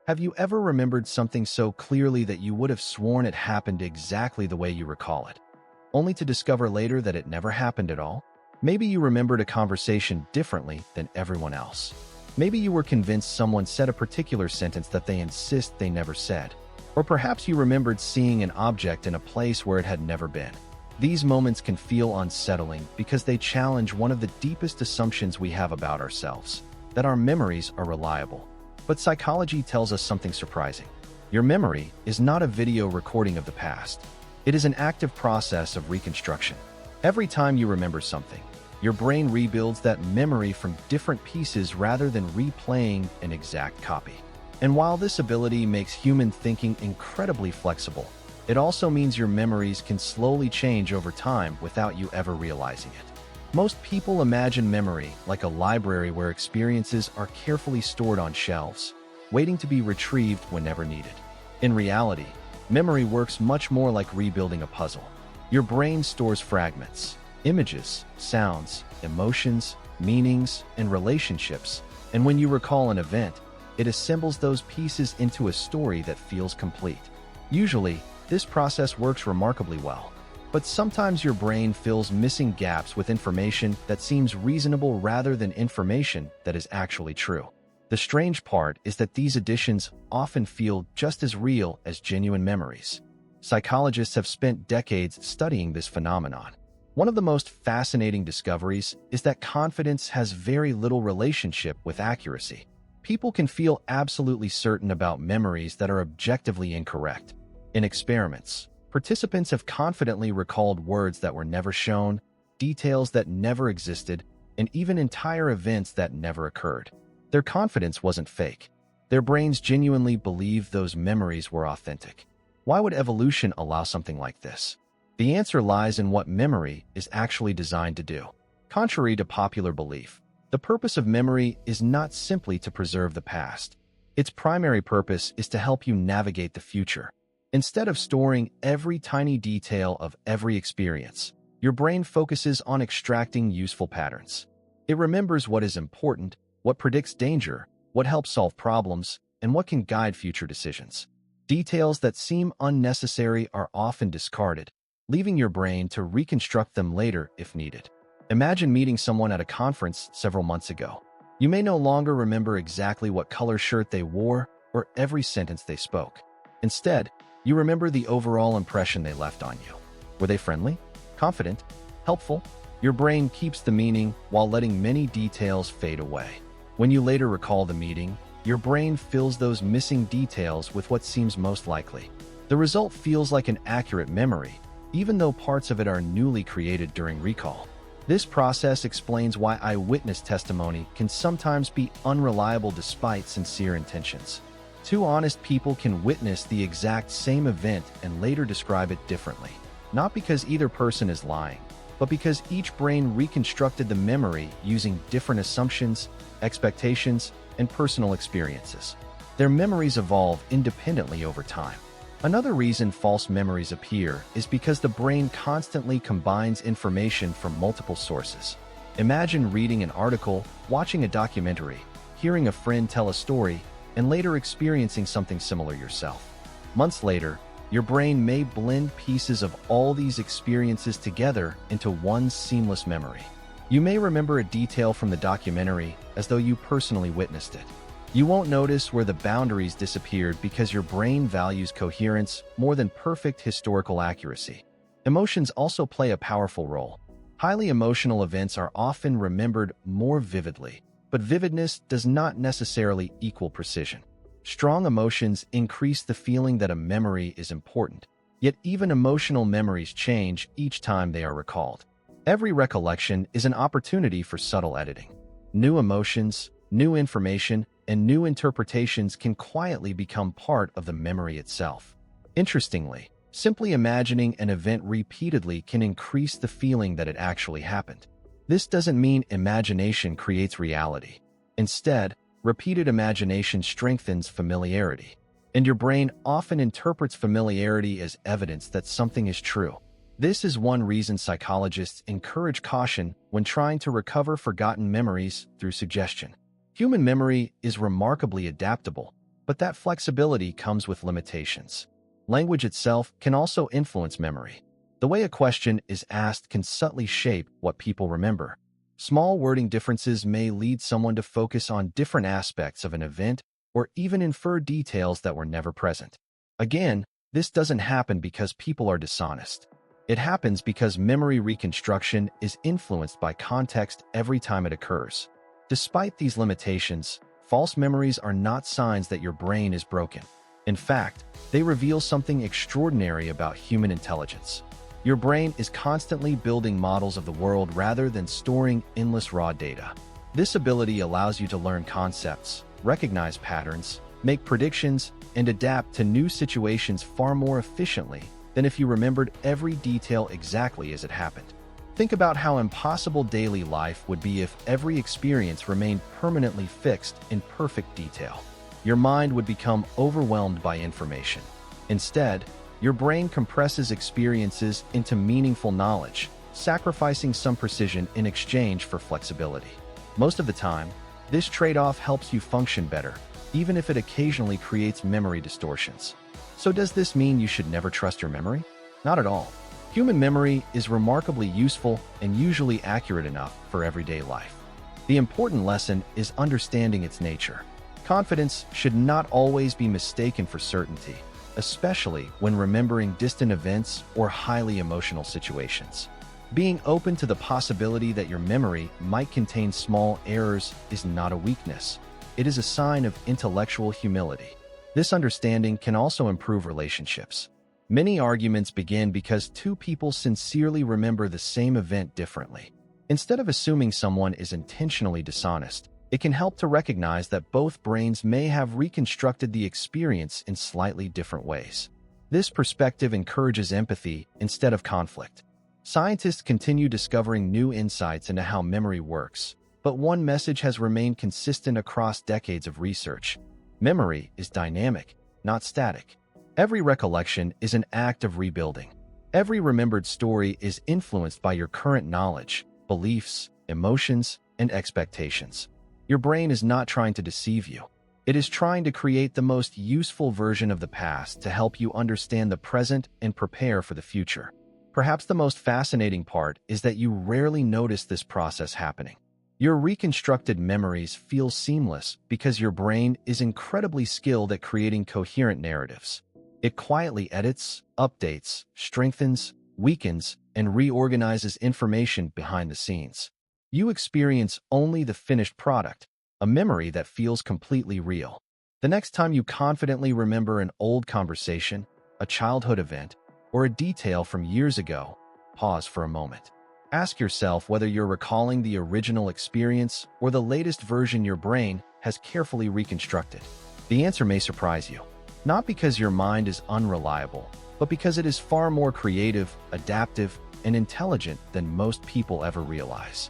Have you ever remembered something so clearly that you would have sworn it happened exactly the way you recall it, only to discover later that it never happened at all? Maybe you remembered a conversation differently than everyone else. Maybe you were convinced someone said a particular sentence that they insist they never said. Or perhaps you remembered seeing an object in a place where it had never been. These moments can feel unsettling because they challenge one of the deepest assumptions we have about ourselves, that our memories are reliable. But psychology tells us something surprising. Your memory is not a video recording of the past. It is an active process of reconstruction. Every time you remember something, your brain rebuilds that memory from different pieces rather than replaying an exact copy. And while this ability makes human thinking incredibly flexible, it also means your memories can slowly change over time without you ever realizing it. Most people imagine memory like a library where experiences are carefully stored on shelves, waiting to be retrieved whenever needed. In reality, memory works much more like rebuilding a puzzle. Your brain stores fragments, images, sounds, emotions, meanings, and relationships, and when you recall an event, it assembles those pieces into a story that feels complete. Usually, this process works remarkably well, but sometimes your brain fills missing gaps with information that seems reasonable rather than information that is actually true. The strange part is that these additions often feel just as real as genuine memories. Psychologists have spent decades studying this phenomenon. One of the most fascinating discoveries is that confidence has very little relationship with accuracy. People can feel absolutely certain about memories that are objectively incorrect. In experiments, participants have confidently recalled words that were never shown, details that never existed, and even entire events that never occurred. Their confidence wasn't fake. Their brains genuinely believed those memories were authentic. Why would evolution allow something like this? The answer lies in what memory is actually designed to do. Contrary to popular belief, the purpose of memory is not simply to preserve the past. Its primary purpose is to help you navigate the future. Instead of storing every tiny detail of every experience, your brain focuses on extracting useful patterns. It remembers what is important, what predicts danger, what helps solve problems, and what can guide future decisions. Details that seem unnecessary are often discarded, leaving your brain to reconstruct them later if needed. Imagine meeting someone at a conference several months ago. You may no longer remember exactly what color shirt they wore or every sentence they spoke. Instead, you remember the overall impression they left on you. Were they friendly, confident, helpful? Your brain keeps the meaning while letting many details fade away. When you later recall the meeting, your brain fills those missing details with what seems most likely. The result feels like an accurate memory, even though parts of it are newly created during recall. This process explains why eyewitness testimony can sometimes be unreliable despite sincere intentions. Two honest people can witness the exact same event and later describe it differently, not because either person is lying, but because each brain reconstructed the memory using different assumptions, expectations, and personal experiences. Their memories evolve independently over time. Another reason false memories appear is because the brain constantly combines information from multiple sources. Imagine reading an article, watching a documentary, hearing a friend tell a story, and later experiencing something similar yourself. Months later, your brain may blend pieces of all these experiences together into one seamless memory. You may remember a detail from the documentary as though you personally witnessed it. You won't notice where the boundaries disappeared because your brain values coherence more than perfect historical accuracy. Emotions also play a powerful role. Highly emotional events are often remembered more vividly, but vividness does not necessarily equal precision. Strong emotions increase the feeling that a memory is important, yet even emotional memories change each time they are recalled. Every recollection is an opportunity for subtle editing. New emotions, new information, and new interpretations can quietly become part of the memory itself. Interestingly, simply imagining an event repeatedly can increase the feeling that it actually happened. This doesn't mean imagination creates reality. Instead, repeated imagination strengthens familiarity, and your brain often interprets familiarity as evidence that something is true. This is one reason psychologists encourage caution when trying to recover forgotten memories through suggestion. Human memory is remarkably adaptable, but But that flexibility comes with limitations. Language itself can also influence memory. The way a question is asked can subtly shape what people remember. Small wording differences may lead someone to focus on different aspects of an event or even infer details that were never present. Again, this doesn't happen because people are dishonest. It happens because memory reconstruction is influenced by context every time it occurs. Despite these limitations, false memories are not signs that your brain is broken. In fact, they reveal something extraordinary about human intelligence. Your brain is constantly building models of the world rather than storing endless raw data. This ability allows you to learn concepts, recognize patterns, make predictions, and adapt to new situations far more efficiently than if you remembered every detail exactly as it happened. Think about how impossible daily life would be if every experience remained permanently fixed in perfect detail. Your mind would become overwhelmed by information. Instead, your brain compresses experiences into meaningful knowledge, sacrificing some precision in exchange for flexibility. Most of the time, this trade-off helps you function better, even if it occasionally creates memory distortions. So does this mean you should never trust your memory? Not at all. Human memory is remarkably useful and usually accurate enough for everyday life. The important lesson is understanding its nature. Confidence should not always be mistaken for certainty, especially when remembering distant events or highly emotional situations. Being open to the possibility that your memory might contain small errors is not a weakness. It is a sign of intellectual humility. This understanding can also improve relationships. Many arguments begin because two people sincerely remember the same event differently. Instead of assuming someone is intentionally dishonest, it can help to recognize that both brains may have reconstructed the experience in slightly different ways. This perspective encourages empathy instead of conflict. Scientists continue discovering new insights into how memory works, but one message has remained consistent across decades of research. Memory is dynamic, not static. Every recollection is an act of rebuilding. Every remembered story is influenced by your current knowledge, beliefs, emotions, and expectations. Your brain is not trying to deceive you. It is trying to create the most useful version of the past to help you understand the present and prepare for the future. Perhaps the most fascinating part is that you rarely notice this process happening. Your reconstructed memories feel seamless because your brain is incredibly skilled at creating coherent narratives. It quietly edits, updates, strengthens, weakens, and reorganizes information behind the scenes. You experience only the finished product, a memory that feels completely real. The next time you confidently remember an old conversation, a childhood event, or a detail from years ago, pause for a moment. Ask yourself whether you're recalling the original experience or the latest version your brain has carefully reconstructed. The answer may surprise you. Not because your mind is unreliable, but because it is far more creative, adaptive, and intelligent than most people ever realize.